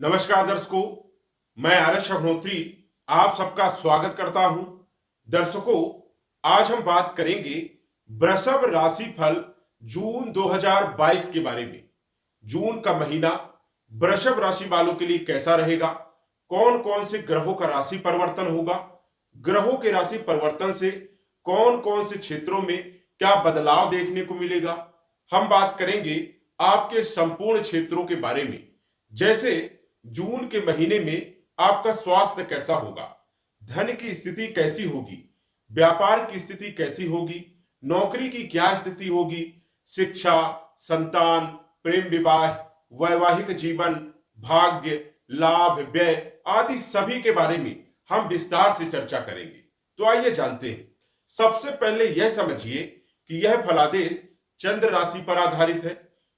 नमस्कार दर्शकों, मैं आरएस अग्नोत्री आप सबका स्वागत करता हूं। दर्शकों, आज हम बात करेंगे वृषभ राशि फल जून 2022 के बारे में। जून का महीना वृषभ राशि वालों के लिए कैसा रहेगा, कौन कौन से ग्रहों का राशि परिवर्तन होगा, ग्रहों के राशि परिवर्तन से कौन कौन से क्षेत्रों में क्या बदलाव देखने को मिलेगा। हम बात करेंगे आपके संपूर्ण क्षेत्रों के बारे में, जैसे जून के महीने में आपका स्वास्थ्य कैसा होगा, धन की स्थिति कैसी होगी, व्यापार की स्थिति कैसी होगी, नौकरी की क्या स्थिति होगी, शिक्षा, संतान, प्रेम विवाह, वैवाहिक जीवन, भाग्य, लाभ, व्यय आदि सभी के बारे में हम विस्तार से चर्चा करेंगे। तो आइए जानते हैं। सबसे पहले यह समझिए कि यह फलादेश चंद्र राशि पर आधारित है।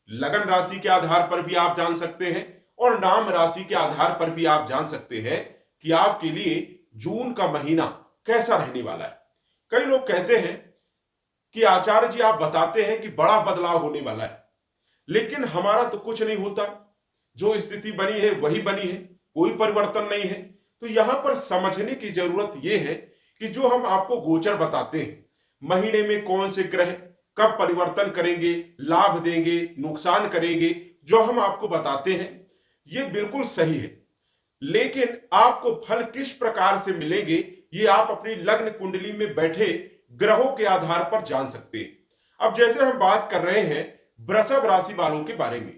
लगन राशि के आधार पर भी आप जान सकते हैं और नाम राशि के आधार पर भी आप जान सकते हैं कि आपके लिए जून का महीना कैसा रहने वाला है। कई लोग कहते हैं कि आचार्य जी आप बताते हैं कि बड़ा बदलाव होने वाला है, लेकिन हमारा तो कुछ नहीं होता, जो स्थिति बनी है वही बनी है, कोई परिवर्तन नहीं है। तो यहां पर समझने की जरूरत यह है कि जो हम आपको गोचर बताते हैं, महीने में कौन से ग्रह कब परिवर्तन करेंगे, लाभ देंगे, नुकसान करेंगे, जो हम आपको बताते हैं ये बिल्कुल सही है, लेकिन आपको फल किस प्रकार से मिलेंगे ये आप अपनी लग्न कुंडली में बैठे ग्रहों के आधार पर जान सकते हैं। अब जैसे हम बात कर रहे हैं वृषभ राशि वालों के बारे में,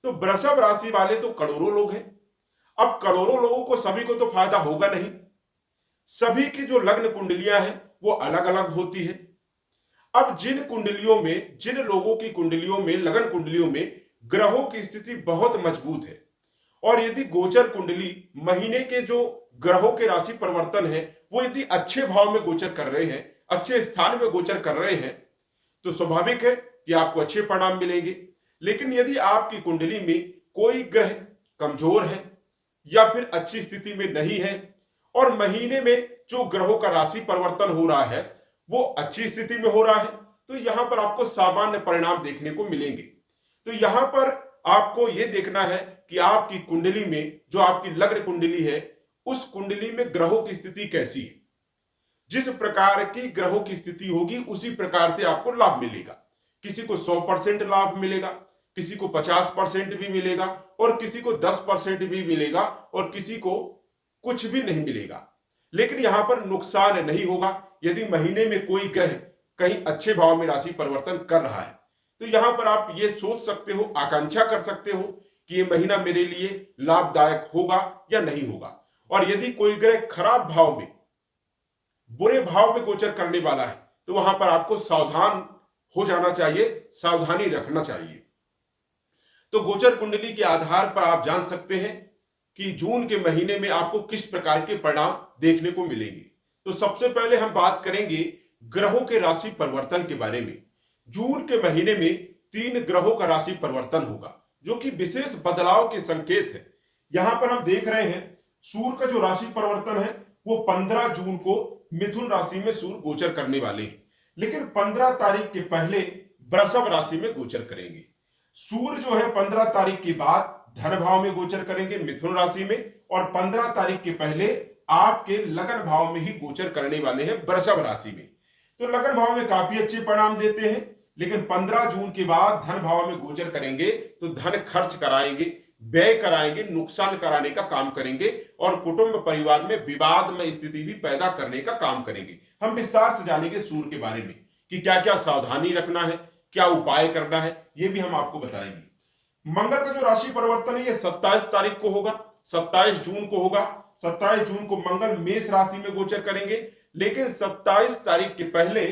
तो वृषभ राशि वाले तो करोड़ों लोग हैं। अब करोड़ों लोगों को सभी को तो फायदा होगा नहीं, सभी की जो लग्न कुंडलियां हैं वो अलग अलग होती है। अब जिन कुंडलियों में, जिन लोगों की कुंडलियों में, लगन कुंडलियों में ग्रहों की स्थिति बहुत मजबूत है और यदि गोचर कुंडली महीने के जो ग्रहों के राशि परिवर्तन है वो यदि अच्छे भाव में गोचर कर रहे हैं, अच्छे स्थान में गोचर कर रहे हैं, तो स्वाभाविक है कि आपको अच्छे परिणाम मिलेंगे। लेकिन यदि आपकी कुंडली में कोई ग्रह कमजोर है या फिर अच्छी स्थिति में नहीं है और महीने में जो ग्रहों का राशि परिवर्तन हो रहा है वो अच्छी स्थिति में हो रहा है, तो यहां पर आपको सामान्य परिणाम देखने को मिलेंगे। तो यहां पर आपको यह देखना है कि आपकी कुंडली में, जो आपकी लग्न कुंडली है, उस कुंडली में ग्रहों की स्थिति कैसी है। जिस प्रकार की ग्रहों की स्थिति होगी उसी प्रकार से आपको लाभ मिलेगा। किसी को 100% लाभ मिलेगा, किसी को 50% भी मिलेगा और किसी को 10% भी मिलेगा और किसी को कुछ भी नहीं मिलेगा। लेकिन यहां पर नुकसान नहीं होगा यदि महीने में कोई ग्रह कहीं अच्छे भाव में राशि परिवर्तन कर रहा है। तो यहां पर आप ये सोच सकते हो, आकांक्षा कर सकते हो कि ये महीना मेरे लिए लाभदायक होगा या नहीं होगा। और यदि कोई ग्रह खराब भाव में, बुरे भाव में गोचर करने वाला है, तो वहां पर आपको सावधान हो जाना चाहिए, सावधानी रखना चाहिए। तो गोचर कुंडली के आधार पर आप जान सकते हैं कि जून के महीने में आपको किस प्रकार के परिणाम देखने को मिलेंगे। तो सबसे पहले हम बात करेंगे ग्रहों के राशि परिवर्तन के बारे में। जून के महीने में 3 ग्रहों का राशि परिवर्तन होगा, जो कि विशेष बदलाव के संकेत है। यहां पर हम देख रहे हैं सूर्य का जो राशि परिवर्तन है वो 15 जून को मिथुन राशि में सूर्य गोचर करने वाले हैं, लेकिन 15 तारीख के पहले वृषभ राशि में गोचर करेंगे। सूर्य जो है 15 तारीख के बाद धन भाव में गोचर करेंगे मिथुन राशि में, और 15 तारीख के पहले आपके लगन भाव में ही गोचर करने वाले हैं वृषभ राशि में। तो लगन भाव में काफी अच्छे परिणाम देते हैं, लेकिन 15 जून के बाद धन भाव में गोचर करेंगे तो धन खर्च कराएंगे, व्यय कराएंगे, नुकसान कराने का काम करेंगे और कुटुंब परिवार में विवाद में स्थिति भी पैदा करने का काम करेंगे। हम विस्तार से जानेंगे सूर्य के बारे में कि क्या क्या सावधानी रखना है, क्या उपाय करना है, ये भी हम आपको बताएंगे। मंगल का जो राशि परिवर्तन है ये 27 तारीख को होगा, 27 जून को होगा। 27 जून को मंगल मेष राशि में गोचर करेंगे, लेकिन 27 तारीख के पहले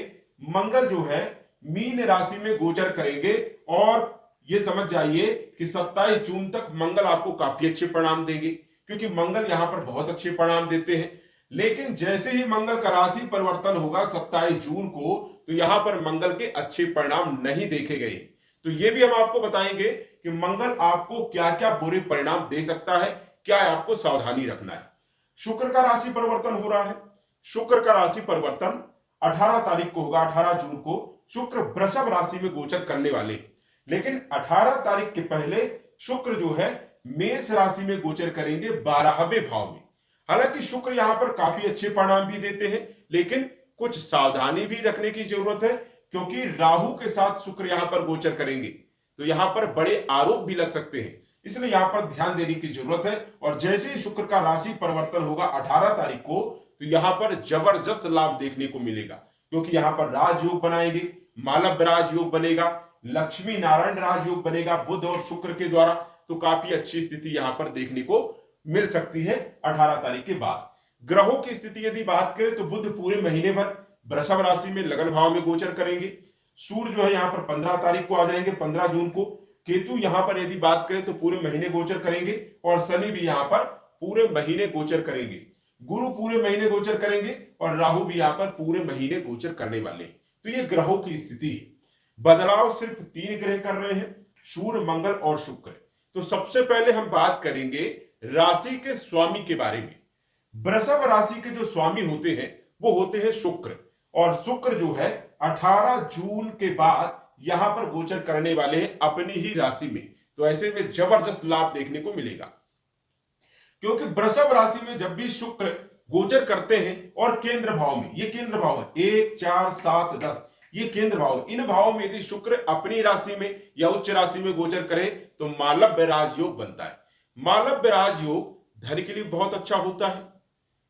मंगल जो है मीन राशि में गोचर करेंगे। और ये समझ जाइए कि 27 जून तक मंगल आपको काफी अच्छे परिणाम देंगे, क्योंकि मंगल यहां पर बहुत अच्छे परिणाम देते हैं। लेकिन जैसे ही मंगल का राशि परिवर्तन होगा 27 जून को, तो यहां पर मंगल के अच्छे परिणाम नहीं देखे गए। तो ये भी हम आपको बताएंगे कि मंगल आपको क्या क्या बुरे परिणाम दे सकता है, क्या आपको सावधानी रखना है। शुक्र का राशि परिवर्तन हो रहा है। शुक्र का राशि परिवर्तन 18 तारीख को होगा। 18 जून को शुक्र वृषभ राशि में गोचर करने वाले, लेकिन 18 तारीख के पहले शुक्र जो है मेष राशि में गोचर करेंगे 12वें भाव में। हालांकि शुक्र यहां पर काफी अच्छे परिणाम भी देते हैं, लेकिन कुछ सावधानी भी रखने की जरूरत है, क्योंकि राहु के साथ शुक्र यहां पर गोचर करेंगे तो यहां पर बड़े आरोप भी लग सकते हैं, इसलिए यहां पर ध्यान देने की जरूरत है। और जैसे ही शुक्र का राशि परिवर्तन होगा 18 तारीख को, तो यहां पर जबरदस्त लाभ देखने को मिलेगा, क्योंकि यहां पर राजयोग बनाएंगे, मालव राजयोग बनेगा, लक्ष्मी नारायण राजयोग बनेगा बुध और शुक्र के द्वारा। तो काफी अच्छी स्थिति यहां पर देखने को मिल सकती है 18 तारीख के बाद। ग्रहों की स्थिति यदि बात करें तो बुध पूरे महीने भर वृषभ राशि में लगन भाव में गोचर करेंगे। सूर्य जो है यहाँ पर 15 तारीख को आ जाएंगे, 15 जून को। केतु यहाँ पर यदि बात करें तो पूरे महीने गोचर करेंगे, और शनि भी यहाँ पर पूरे महीने गोचर करेंगे। गुरु पूरे महीने गोचर करेंगे, और राहु भी यहाँ पर पूरे महीने गोचर करने वाले हैं। तो ये ग्रहों की स्थिति है। बदलाव सिर्फ 3 ग्रह कर रहे हैं, सूर्य, मंगल और शुक्र। तो सबसे पहले हम बात करेंगे राशि के स्वामी के बारे में। वृषभ राशि के जो स्वामी होते हैं वो होते हैं शुक्र, और शुक्र जो है 18 जून के बाद यहां पर गोचर करने वाले हैं अपनी ही राशि में। तो ऐसे में जबरदस्त लाभ देखने को मिलेगा, क्योंकि वृषभ राशि में जब भी शुक्र गोचर करते हैं और केंद्र भाव में, ये केंद्र भाव है 1, 4, 7, 10, ये केंद्र भाव है। इन भावों में यदि शुक्र अपनी राशि में या उच्च राशि में गोचर करे तो मालव्य राजयोग बनता है। मालव्य राजयोग धन के लिए बहुत अच्छा होता है,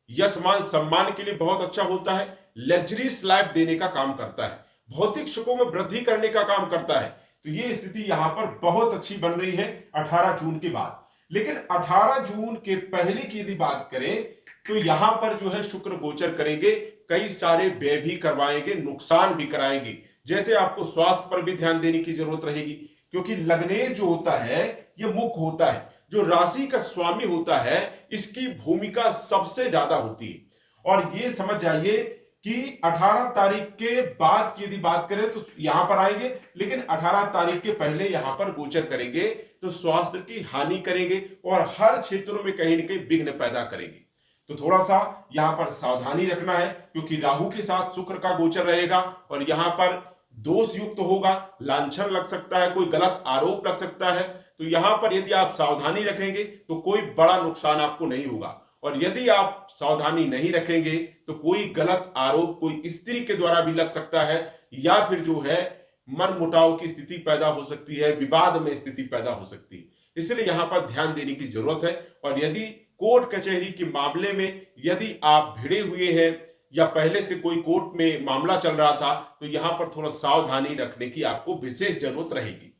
यश मान सम्मान के लिए बहुत अच्छा होता है, लग्जरीज लाइफ देने का काम करता है, भौतिक सुखों में वृद्धि करने का काम करता है। तो ये स्थिति यहां पर बहुत अच्छी बन रही है 18 जून के बाद। लेकिन 18 जून के पहले की यदि बात करें तो यहां पर जो है शुक्र गोचर करेंगे, कई सारे व्यय भी करवाएंगे, नुकसान भी कराएंगे। जैसे आपको स्वास्थ्य पर भी ध्यान देने की जरूरत रहेगी, क्योंकि लग्नेश जो होता है ये मुख होता है, जो राशि का स्वामी होता है इसकी भूमिका सबसे ज्यादा होती है। और ये समझ जाइए कि 18 तारीख के बाद की यदि बात करें तो यहां पर आएंगे, लेकिन 18 तारीख के पहले यहां पर गोचर करेंगे तो स्वास्थ्य की हानि करेंगे और हर क्षेत्रों में कहीं न कहीं विघ्न पैदा करेंगे। तो थोड़ा सा यहां पर सावधानी रखना है, क्योंकि राहु के साथ शुक्र का गोचर रहेगा और यहां पर दोष युक्त होगा, लांछन लग सकता है, कोई गलत आरोप लग सकता है। तो यहां पर यदि आप सावधानी रखेंगे तो कोई बड़ा नुकसान आपको नहीं होगा, और यदि आप सावधानी नहीं रखेंगे तो कोई गलत आरोप कोई स्त्री के द्वारा भी लग सकता है, या फिर जो है मन मुटाव की स्थिति पैदा हो सकती है, विवाद में स्थिति पैदा हो सकती है। इसलिए यहां पर ध्यान देने की जरूरत है। और यदि कोर्ट कचहरी के मामले में यदि आप भिड़े हुए हैं या पहले से कोई कोर्ट में मामला चल रहा था, तो यहां पर थोड़ा सावधानी रखने की आपको विशेष जरूरत रहेगी।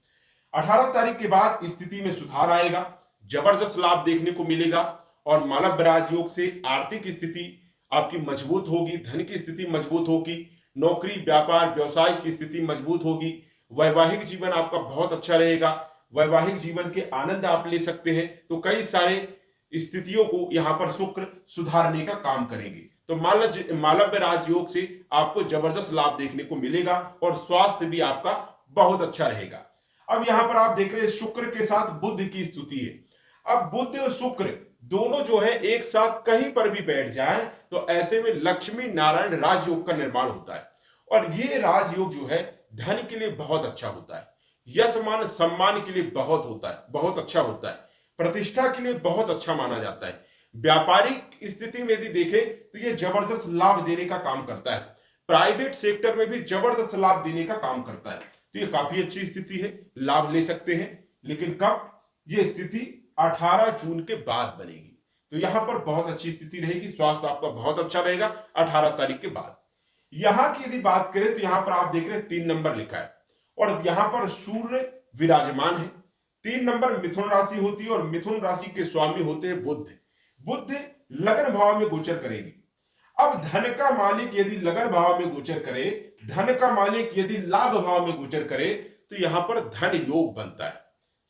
18 तारीख के बाद स्थिति में सुधार आएगा, जबरदस्त लाभ देखने को मिलेगा, और मालव राजयोग से आर्थिक स्थिति आपकी मजबूत होगी, धन की स्थिति मजबूत होगी, नौकरी, व्यापार, व्यवसाय की स्थिति मजबूत होगी, वैवाहिक जीवन आपका बहुत अच्छा रहेगा, वैवाहिक जीवन के आनंद आप ले सकते हैं। तो कई सारे स्थितियों को यहां पर शुक्र सुधारने का काम करेंगे। तो मालव्य राजयोग से आपको जबरदस्त लाभ देखने को मिलेगा और स्वास्थ्य भी आपका बहुत अच्छा रहेगा। अब यहां पर आप देख रहे हैं शुक्र के साथ बुध की स्थिति है। अब बुध और शुक्र दोनों जो है एक साथ कहीं पर भी बैठ जाए तो ऐसे में लक्ष्मी नारायण राजयोग का निर्माण होता है, और ये राजयोग जो है धन के लिए बहुत अच्छा होता है, यश मान सम्मान के लिए बहुत होता है, बहुत अच्छा होता है, प्रतिष्ठा के लिए बहुत अच्छा माना जाता है। व्यापारिक स्थिति में यदि देखें तो ये जबरदस्त लाभ देने का काम करता है, प्राइवेट सेक्टर में भी जबरदस्त लाभ देने का काम करता है। तो ये काफी अच्छी स्थिति है, लाभ ले सकते हैं। लेकिन कब? ये स्थिति 18 जून के बाद बनेगी। तो यहां पर बहुत अच्छी स्थिति रहेगी, स्वास्थ्य आपका बहुत अच्छा रहेगा 18 तारीख के बाद। यहां की यदि बात करें तो यहां पर आप देख रहे हैं 3 नंबर लिखा है, और यहां पर सूर्य विराजमान है। 3 नंबर मिथुन राशि होती है, और मिथुन राशि के स्वामी होते हैं बुध। बुध लगन भाव में गोचर करेंगे। अब धन का मालिक यदि लगन भाव में गोचर करे, धन का मालिक यदि लाभ भाव में गोचर करे, तो यहां पर धन योग बनता है।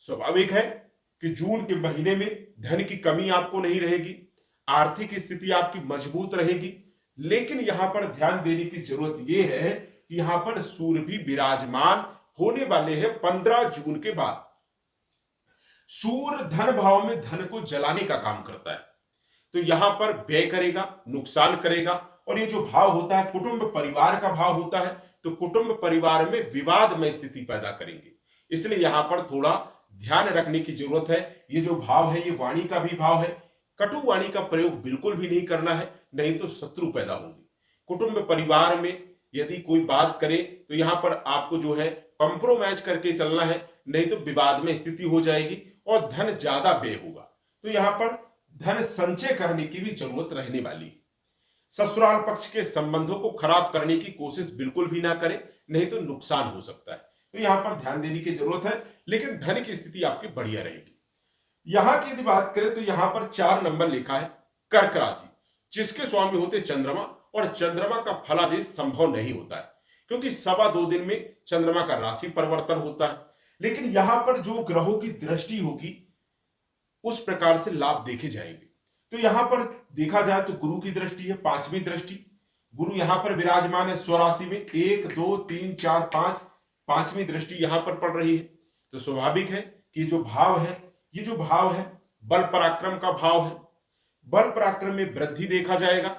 स्वाभाविक है कि जून के महीने में धन की कमी आपको नहीं रहेगी, आर्थिक स्थिति आपकी मजबूत रहेगी। लेकिन यहां पर ध्यान देने की जरूरत यह है कि यहां पर सूर्य भी विराजमान होने वाले हैं 15 जून के बाद। सूर्य धन भाव में धन को जलाने का काम करता है, तो यहां पर व्यय करेगा, नुकसान करेगा। और ये जो भाव होता है कुटुंब परिवार का भाव होता है, तो कुटुंब परिवार में विवादमय स्थिति पैदा करेंगे। इसलिए यहां पर थोड़ा ध्यान रखने की जरूरत है। ये जो भाव है ये वाणी का भी भाव है। कटु वाणी का प्रयोग बिल्कुल भी नहीं करना है, नहीं तो शत्रु पैदा होंगे। कुटुंब परिवार में यदि कोई बात करे तो यहां पर आपको जो है कंप्रोमाइज करके चलना है, नहीं तो विवाद में स्थिति हो जाएगी और धन ज्यादा व्यय होगा। तो यहां पर धन संचय करने की भी जरूरत रहने वाली है। ससुराल पक्ष के संबंधों को खराब करने की कोशिश बिल्कुल भी ना करें, नहीं तो नुकसान हो सकता है। तो यहां पर ध्यान देने की जरूरत है, लेकिन धन की स्थिति आपकी बढ़िया रहेगी। यहां की यदि बात करें तो यहां पर 4 नंबर लिखा है कर्क राशि, जिसके स्वामी होते चंद्रमा, और चंद्रमा का फलादेश संभव नहीं होता है, क्योंकि 2.25 दिन में चंद्रमा का राशि परिवर्तन होता है। लेकिन यहां पर जो ग्रहों की दृष्टि होगी उस प्रकार से लाभ देखे जाएंगे। तो यहां पर देखा जाए तो गुरु की दृष्टि है, 5वीं दृष्टि। गुरु यहां पर विराजमान है स्वराशि में, 1 2 3 4 5, 5वीं दृष्टि यहां पर पड़ रही है। तो स्वाभाविक है कि जो भाव है, ये जो भाव है बल पराक्रम का भाव है। बल पराक्रम में वृद्धि देखा जाएगा।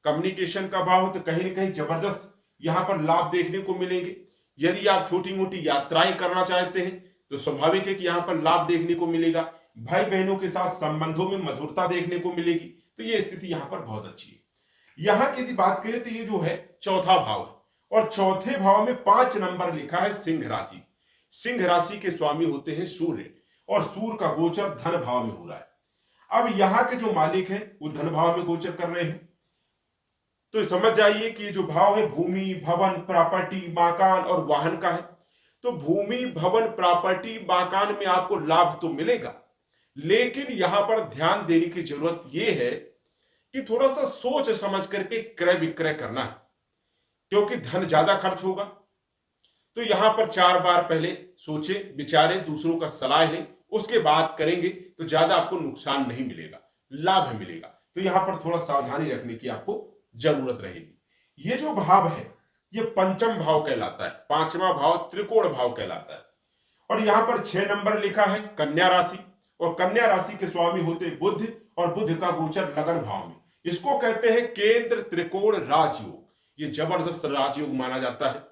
कम्युनिकेशन का भाव हो तो कहीं ना कहीं जबरदस्त यहां पर लाभ देखने को मिलेंगे। यदि आप छोटी मोटी यात्राएं करना चाहते हैं तो स्वाभाविक है कि यहां पर लाभ देखने को मिलेगा। भाई बहनों के साथ संबंधों में मधुरता देखने को मिलेगी। तो ये स्थिति यहां पर बहुत अच्छी है। यहां की यदि बात करें तो ये जो है चौथा भाव है, और चौथे भाव में 5 नंबर लिखा है सिंह राशि। सिंह राशि के स्वामी होते हैं सूर्य, और सूर्य का गोचर धन भाव में हो रहा है। अब यहां के जो मालिक है वो धन भाव में गोचर कर रहे हैं। तो समझ जाइए कि ये जो भाव है भूमि, भवन, प्रॉपर्टी, मकान और वाहन का है। तो भूमि, भवन, प्रॉपर्टी, मकान में आपको लाभ तो मिलेगा, लेकिन यहां पर ध्यान देने की जरूरत यह है कि थोड़ा सा सोच समझ करके क्रय विक्रय करना है, क्योंकि धन ज्यादा खर्च होगा। तो यहां पर 4 बार पहले सोचे विचारे, दूसरों का सलाह लें, उसके बाद करेंगे तो ज्यादा आपको नुकसान नहीं मिलेगा, लाभ मिलेगा। तो यहां पर थोड़ा सावधानी रखने की आपको जरूरत रहेगी। ये जो भाव है ये पंचम भाव कहलाता है, 5वां भाव त्रिकोण भाव कहलाता है। और यहां पर 6 नंबर लिखा है कन्या राशि, और कन्या राशि के स्वामी होते बुध, और बुध का गोचर लगन भाव में। इसको कहते हैं केंद्र त्रिकोण राजयोग। ये जबरदस्त राजयोग माना जाता है।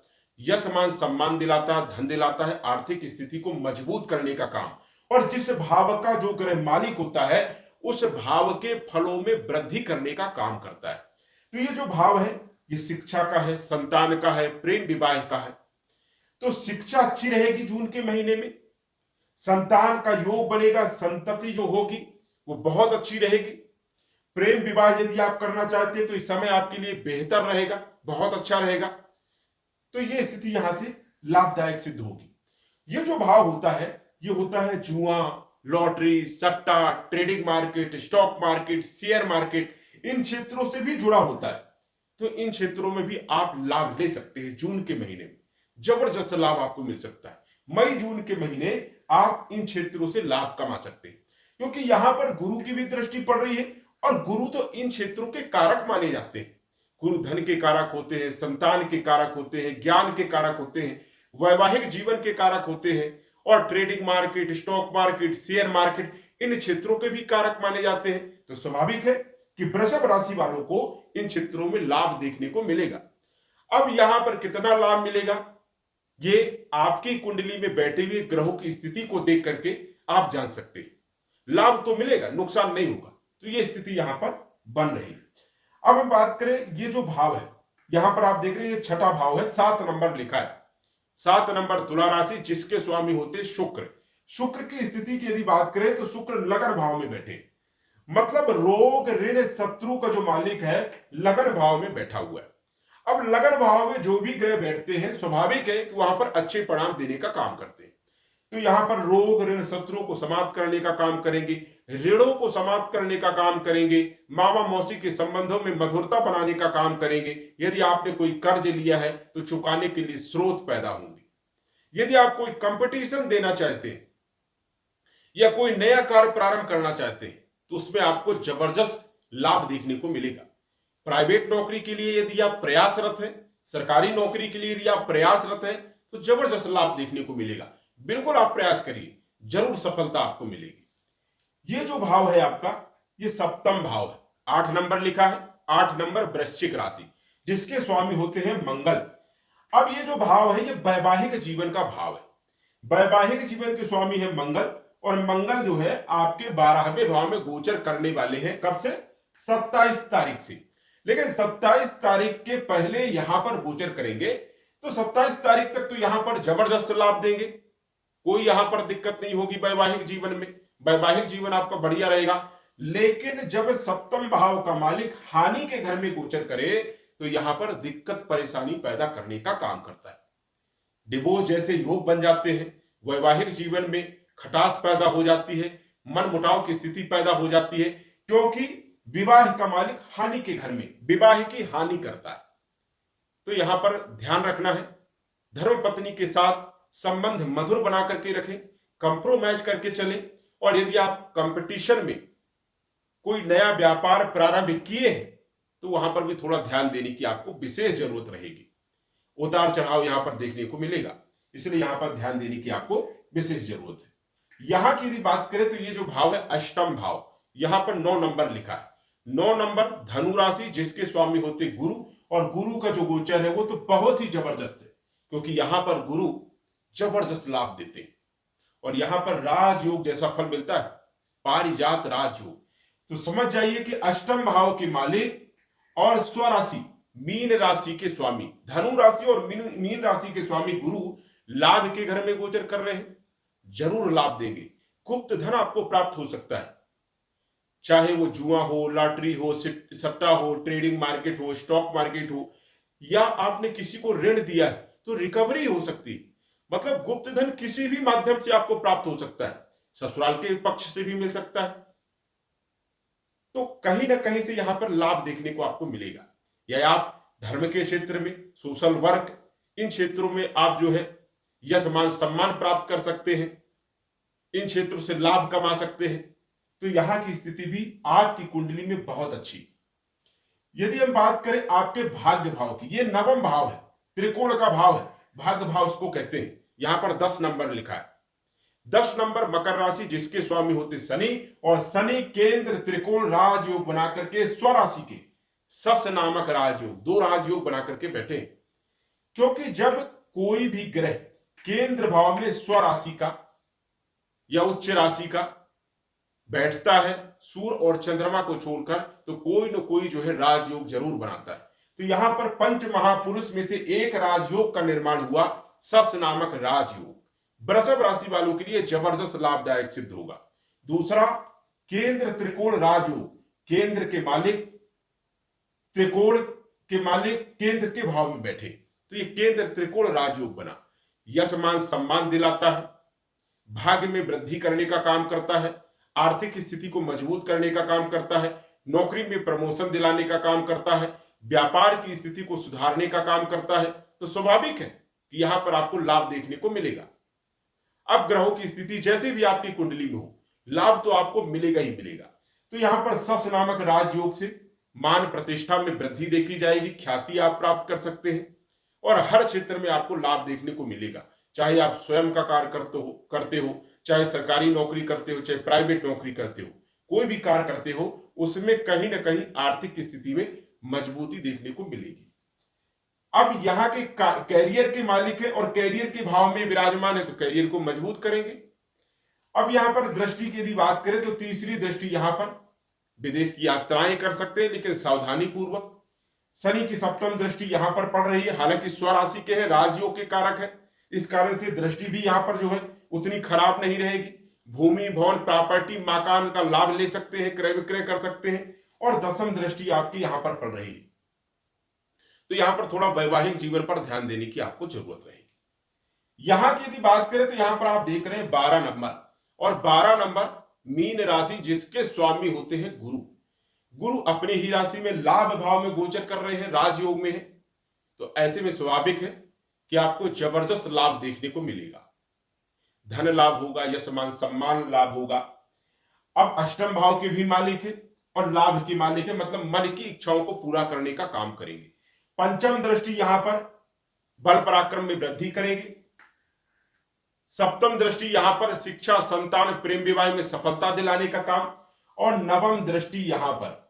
यश मान सम्मान दिलाता है, धन दिलाता है, आर्थिक स्थिति को मजबूत करने का काम। और जिस भाव का जो ग्रह मालिक होता है उस भाव के फलों में वृद्धि करने का काम करता है। तो ये जो भाव है ये शिक्षा का है, संतान का है, प्रेम विवाह का है। तो शिक्षा अच्छी रहेगी जून के महीने में, संतान का योग बनेगा, संतति जो होगी वो बहुत अच्छी रहेगी। प्रेम विवाह यदि आप करना चाहते हैं तो इस समय आपके लिए बेहतर रहेगा, बहुत अच्छा रहेगा। तो ये स्थिति यहां से लाभदायक सिद्ध होगी। ये जो भाव होता है ये होता है जुआ, लॉटरी, सट्टा, trading market, stock market, share market, इन क्षेत्रों से भी जुड़ा होता है। तो इन क्षेत्रों में भी आप लाभ ले सकते हैं। जून के महीने में जबरदस्त लाभ आपको मिल सकता है। मई जून के महीने आप इन क्षेत्रों से लाभ कमा सकते हैं, क्योंकि यहां पर गुरु की भी दृष्टि पड़ रही है, और गुरु तो इन क्षेत्रों के कारक माने जाते हैं। गुरु धन के कारक होते हैं, संतान के कारक होते हैं, ज्ञान के कारक होते हैं, वैवाहिक जीवन के कारक होते हैं, और trading market, stock market, share market, इन क्षेत्रों के भी कारक माने जाते हैं। तो स्वाभाविक है कि वृषभ राशि वालों को इन क्षेत्रों में लाभ देखने को मिलेगा। अब यहां पर कितना लाभ मिलेगा ये आपकी कुंडली में बैठे हुए ग्रहों की स्थिति को देख करके आप जान सकते हैं। लाभ तो मिलेगा, नुकसान नहीं होगा। तो ये स्थिति यहां पर बन रही है। अब हम बात करें ये जो भाव है, यहां पर आप देख रहे हैं ये छठा भाव है, 7 नंबर लिखा है। 7 नंबर तुला राशि, जिसके स्वामी होते शुक्र। शुक्र की स्थिति की यदि बात करें तो शुक्र लगन भाव में बैठे, मतलब रोग, ऋण, शत्रु का जो मालिक है लगन भाव में बैठा हुआ है। अब लगन भाव में जो भी ग्रह बैठते हैं स्वाभाविक है कि वहां पर अच्छे परिणाम देने का काम करते हैं। तो यहां पर रोग, ऋण, शत्रु को समाप्त करने का काम करेंगे, ऋणों को समाप्त करने का काम करेंगे, मामा मौसी के संबंधों में मधुरता बनाने का काम करेंगे। यदि आपने कोई कर्ज लिया है तो चुकाने के लिए स्रोत पैदा होंगे। यदि आप कोई कंपटीशन देना चाहते हैं या कोई नया कार्य प्रारंभ करना चाहते हैं तो उसमें आपको जबरदस्त लाभ देखने को मिलेगा। प्राइवेट नौकरी के लिए यदि आप प्रयासरत हैं, सरकारी नौकरी के लिए यदि आप प्रयासरत हैं तो जबरदस्त लाभ देखने को मिलेगा। बिल्कुल आप प्रयास करिए, जरूर सफलता आपको मिलेगी। ये जो भाव है आपका ये सप्तम भाव है, 8 नंबर लिखा है। 8 नंबर वृश्चिक राशि, जिसके स्वामी होते हैं मंगल। अब ये जो भाव है ये वैवाहिक जीवन का भाव है। वैवाहिक जीवन के स्वामी है मंगल, और मंगल जो है आपके 12वें भाव में गोचर करने वाले हैं। कब से? 27 तारीख से। लेकिन 27 तारीख के पहले यहां पर गोचर करेंगे, तो 27 तारीख तक तो यहां पर जबरदस्त लाभ देंगे, कोई यहां पर दिक्कत नहीं होगी वैवाहिक जीवन में, वैवाहिक जीवन आपका बढ़िया रहेगा। लेकिन जब सप्तम भाव का मालिक हानि के घर में गोचर करे तो यहां पर दिक्कत परेशानी पैदा करने का काम करता है। डिवोर्स जैसे योग बन जाते हैं, वैवाहिक जीवन में खटास पैदा हो जाती है, मन मुटाव की स्थिति पैदा हो जाती है, क्योंकि विवाह का मालिक हानि के घर में विवाह की हानि करता है। तो यहां पर ध्यान रखना है, धर्म पत्नी के साथ संबंध मधुर बना करके रखें, कंप्रोमाइज करके चलें। और यदि आप कंपटीशन में कोई नया व्यापार प्रारंभ किए हैं तो वहां पर भी थोड़ा ध्यान देने की आपको विशेष जरूरत रहेगी। उतार चढ़ाव यहां पर देखने को मिलेगा, इसलिए यहां पर ध्यान देने की आपको विशेष जरूरत है। यहां की यदि बात करें तो ये जो भाव है अष्टम भाव, यहां पर 9 नंबर लिखा है। 9 नंबर धनु राशि, जिसके स्वामी होते गुरु, और गुरु का जो गोचर है वो तो बहुत ही जबरदस्त है, क्योंकि यहां पर गुरु जबरदस्त लाभ देते हैं और यहां पर राजयोग जैसा फल मिलता है, पारिजात राजयोग। तो समझ जाइए कि अष्टम भाव के मालिक और स्वराशि मीन राशि के स्वामी, धनु राशि और मीन राशि के स्वामी गुरु लाभ के घर में गोचर कर रहे हैं, जरूर लाभ देंगे। गुप्त धन आपको प्राप्त हो सकता है, चाहे वो जुआ हो, लॉटरी हो, सट्टा हो, ट्रेडिंग मार्केट हो, स्टॉक मार्केट हो, या आपने किसी को ऋण दिया है तो रिकवरी हो सकती है। मतलब गुप्त धन किसी भी माध्यम से आपको प्राप्त हो सकता है, ससुराल के पक्ष से भी मिल सकता है। तो कहीं ना कहीं से यहां पर लाभ देखने को आपको मिलेगा। या आप धर्म के क्षेत्र में, सोशल वर्क, इन क्षेत्रों में आप जो है यश मान सम्मान प्राप्त कर सकते हैं, इन क्षेत्रों से लाभ कमा सकते हैं। तो यहां की स्थिति भी आपकी कुंडली में बहुत अच्छी। यदि हम बात करें आपके भाग्य भाव की, ये नवम भाव है, त्रिकोण का भाव है, भाग्य भाव उसको कहते हैं। यहां पर 10 नंबर लिखा है। 10 नंबर मकर राशि, जिसके स्वामी होते शनि, और शनि केंद्र त्रिकोण राजयोग बना करके स्वराशि के सस नामक राजयोग, 2 राजयोग बना करके बैठे। क्योंकि जब कोई भी ग्रह केंद्र भाव में स्वराशि का या उच्च राशि का बैठता है, सूर्य और चंद्रमा को छोड़कर, तो कोई न कोई जो है राजयोग जरूर बनाता है। तो यहां पर पंच महापुरुष में से एक राजयोग का निर्माण हुआ, सस नामक राजयोग। वृषभ राशि वालों के लिए जबरदस्त लाभदायक सिद्ध होगा। दूसरा, केंद्र त्रिकोण राजयोग, केंद्र के मालिक त्रिकोण के मालिक केंद्र के भाव में बैठे, तो ये केंद्र त्रिकोण राजयोग बना, यश मान सम्मान दिलाता है, भाग्य में वृद्धि करने का काम करता है, आर्थिक स्थिति को मजबूत करने का काम करता है, नौकरी में प्रमोशन दिलाने का काम करता है, व्यापार की स्थिति को सुधारने का काम करता है। तो स्वाभाविक है कि यहां पर आपको लाभ देखने को मिलेगा। अब ग्रहों की स्थिति जैसे भी आपकी कुंडली में हो, लाभ तो आपको मिलेगा ही मिलेगा। तो यहां पर सस नामक राजयोग से मान प्रतिष्ठा में वृद्धि देखी जाएगी, ख्याति आप प्राप्त कर सकते हैं, और हर क्षेत्र में आपको लाभ देखने को मिलेगा। चाहे आप स्वयं का कार्य करते हो, चाहे सरकारी नौकरी करते हो, चाहे प्राइवेट नौकरी करते हो, कोई भी कार्य करते हो, उसमें कहीं ना कहीं आर्थिक स्थिति में मजबूती देखने को मिलेगी। अब यहाँ के कैरियर के मालिक है और कैरियर के भाव में विराजमान है, तो कैरियर को मजबूत करेंगे। अब यहां पर दृष्टि की यदि बात करें तो तीसरी दृष्टि, यहां पर विदेश की यात्राएं कर सकते हैं, लेकिन सावधानी पूर्वक। शनि की सप्तम दृष्टि यहां पर पड़ रही है, हालांकि स्वराशि के है, राजयोग के कारक है, इस कारण से दृष्टि भी यहां पर जो है उतनी खराब नहीं रहेगी। भूमि, भवन, प्रॉपर्टी, मकान का लाभ ले सकते हैं, क्रय विक्रय कर सकते हैं। और 10वीं दृष्टि आपकी यहां पर पड़ रही है, तो यहां पर थोड़ा वैवाहिक जीवन पर ध्यान देने की आपको जरूरत रहेगी। यहां की यदि बात करें तो यहां पर आप देख रहे हैं 12 नंबर, और 12 नंबर मीन राशि, जिसके स्वामी होते हैं गुरु। गुरु अपनी ही राशि में लाभ भाव में गोचर कर रहे हैं, राजयोग में है, तो ऐसे में स्वाभाविक है कि आपको जबरदस्त लाभ देखने को मिलेगा। धन लाभ होगा, यश मान सम्मान लाभ होगा। अब अष्टम भाव के भी मालिक है और लाभ के मालिक है, मतलब मन की इच्छाओं को पूरा करने का काम करेंगे। पंचम दृष्टि यहां पर बल पराक्रम में वृद्धि करेगी। सप्तम दृष्टि यहां पर शिक्षा, संतान, प्रेम विवाह में सफलता दिलाने का काम, और नवम दृष्टि यहां पर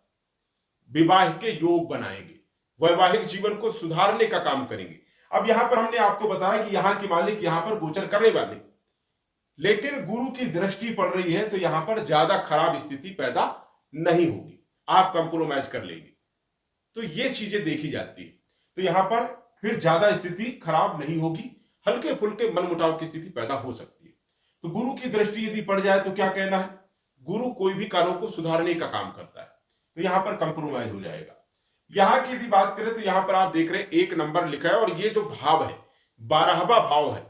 विवाह के योग बनाएंगे, वैवाहिक जीवन को सुधारने का काम करेंगे। अब यहां पर हमने आपको बताया कि यहां के मालिक यहां पर गोचर करने वाले, लेकिन गुरु की दृष्टि पड़ रही है तो यहां पर ज्यादा खराब स्थिति पैदा नहीं होगी, आप कंप्रोमाइज कर लेंगे। तो ये चीजें देखी जाती है। तो यहां पर फिर ज्यादा स्थिति खराब नहीं होगी, हल्के फुल्के मनमुटाव की स्थिति पैदा हो सकती है। तो गुरु की दृष्टि यदि पड़ जाए तो क्या कहना है, गुरु कोई भी कार्यों को सुधारने का काम करता है, तो यहां पर कंप्रोमाइज हो जाएगा। यहां की यदि बात करें तो यहां पर आप देख रहे हैं 1 नंबर लिखा है, और ये जो भाव है 12वां भाव है,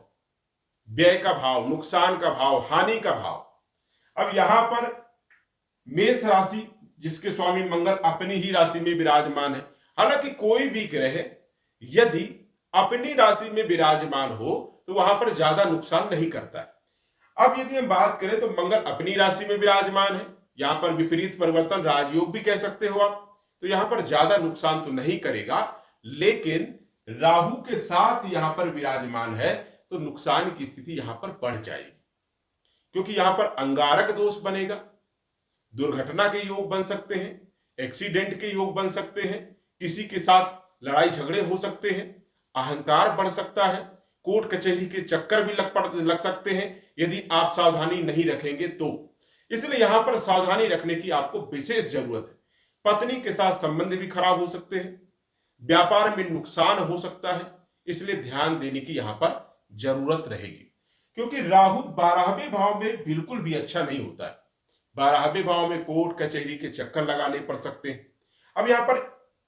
व्यय का भाव, नुकसान का भाव, हानि का भाव। अब यहां पर मेष राशि जिसके स्वामी मंगल अपनी ही राशि में विराजमान है। हालांकि कोई भी ग्रह यदि अपनी राशि में विराजमान हो तो वहां पर ज्यादा नुकसान नहीं करता है। अब यदि हम बात करें तो मंगल अपनी राशि में विराजमान है, यहां पर विपरीत परिवर्तन राजयोग भी कह सकते हो आप, तो यहां पर ज्यादा नुकसान तो नहीं करेगा। लेकिन राहु के साथ यहां पर विराजमान है तो नुकसान की स्थिति यहां पर बढ़ जाएगी, क्योंकि यहां पर अंगारक दोष बनेगा, दुर्घटना के योग बन सकते हैं, एक्सीडेंट के योग बन सकते हैं, किसी के साथ लड़ाई झगड़े हो सकते हैं, अहंकार बढ़ सकता है, कोर्ट कचहरी के चक्कर भी लग सकते हैं यदि आप सावधानी नहीं रखेंगे तो। इसलिए यहां पर सावधानी रखने की आपको विशेष जरूरत है। पत्नी के साथ संबंध भी खराब हो सकते हैं, व्यापार में नुकसान हो सकता है, इसलिए ध्यान देने की यहां पर जरूरत रहेगी। क्योंकि राहु 12वें भाव में बिल्कुल भी अच्छा नहीं होता है, 12वें भाव में कोर्ट कचहरी के चक्कर लगाने पड़ सकते हैं। अब यहां पर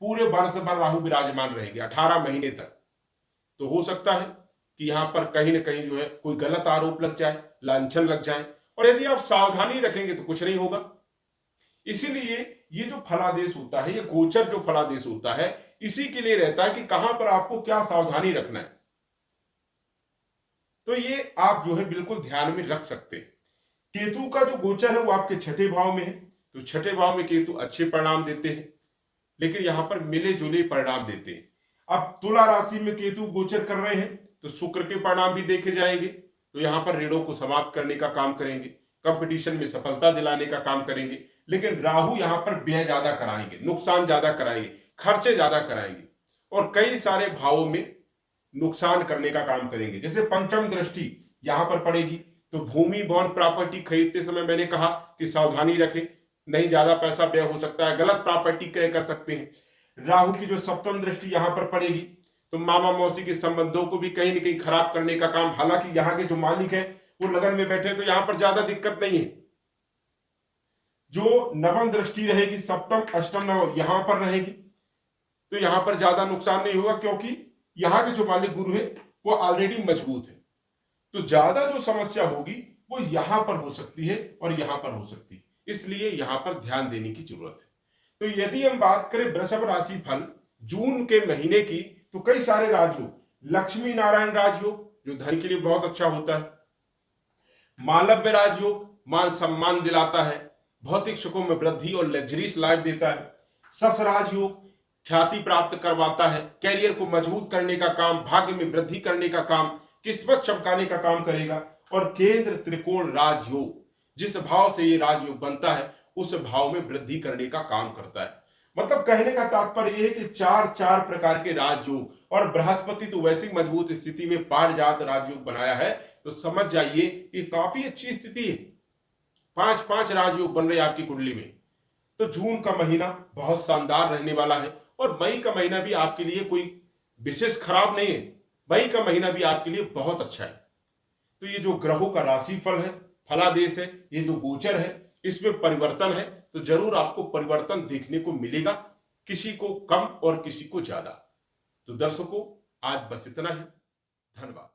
पूरे वर्ष भर राहु विराजमान रहेंगे 18 महीने तक, तो हो सकता है कि यहां पर कहीं ना कहीं जो है कोई गलत आरोप लग जाए, लांछन लग जाए, और यदि आप सावधानी रखेंगे तो कुछ नहीं होगा। इसीलिए ये जो फलादेश होता है, ये गोचर जो फलादेश होता है, इसी के लिए रहता है कि कहां पर आपको क्या सावधानी रखना है। तो ये आप जो है बिल्कुल ध्यान में रख सकते हैं। केतु का जो गोचर है वो आपके 6ठे भाव में है, तो 6ठे भाव में केतु अच्छे परिणाम देते हैं, लेकिन यहां पर मिले जुले परिणाम देते हैं। अब तुला राशि में केतु गोचर कर रहे हैं तो शुक्र के परिणाम भी देखे जाएंगे, तो यहां पर ऋणों को समाप्त करने का काम करेंगे, कंपटीशन में सफलता दिलाने का काम करेंगे। लेकिन राहु यहां पर व्यय ज्यादा कराएंगे, नुकसान ज्यादा कराएंगे, खर्चे ज्यादा कराएंगे, और कई सारे भावों में नुकसान करने का काम करेंगे। जैसे पंचम दृष्टि यहां पर पड़ेगी तो भूमि भवन प्रॉपर्टी खरीदते समय मैंने कहा कि सावधानी रखें, नहीं ज्यादा पैसा व्यय हो सकता है, गलत प्रॉपर्टी क्रय कर सकते हैं। राहु की जो सप्तम दृष्टि यहां पर पड़ेगी तो मामा मौसी के संबंधों को भी कहीं ना कहीं खराब करने का काम, हालांकि यहाँ के जो मालिक है वो लगन में बैठे तो यहां पर ज्यादा दिक्कत नहीं है। जो नवम दृष्टि रहेगी, सप्तम अष्टम नवम यहां पर रहेगी, तो यहां पर ज्यादा नुकसान नहीं होगा, क्योंकि यहाँ के जो मालिक गुरु है वो ऑलरेडी मजबूत है। तो ज्यादा जो समस्या होगी वो यहां पर हो सकती है और यहां पर हो सकती है, इसलिए यहां पर ध्यान देने की जरूरत है। तो यदि हम बात करें वृषभ राशि फल जून के महीने की, तो कई सारे राजयोग, लक्ष्मी नारायण राजयोग जो धन के लिए बहुत अच्छा होता है, मालव्य राजयोग मान सम्मान दिलाता है, भौतिक सुखों में वृद्धि और लग्जरीज लाइफ देता है, सस राजयोग ख्याति प्राप्त करवाता है, कैरियर को मजबूत करने का काम, भाग्य में वृद्धि करने का काम, किस्मत चमकाने का काम करेगा, और केंद्र त्रिकोण राजयोग जिस भाव से ये राजयोग बनता है उस भाव में वृद्धि करने का काम करता है। मतलब कहने का तात्पर्य यह है कि 4 प्रकार के राजयोग, और बृहस्पति तो वैसी मजबूत स्थिति में पारिजात राजयोग बनाया है, तो समझ जाइए कि काफी अच्छी स्थिति है। 5 राजयोग बन रहे आपकी कुंडली में, तो जून का महीना बहुत शानदार रहने वाला है, और मई का महीना भी आपके लिए कोई विशेष खराब नहीं है, मई का महीना भी आपके लिए बहुत अच्छा है। तो ये जो ग्रहों का राशिफल है, फलादेश है, ये जो गोचर है, इसमें परिवर्तन है, तो जरूर आपको परिवर्तन देखने को मिलेगा, किसी को कम और किसी को ज्यादा। तो दर्शकों आज बस इतना ही, धन्यवाद।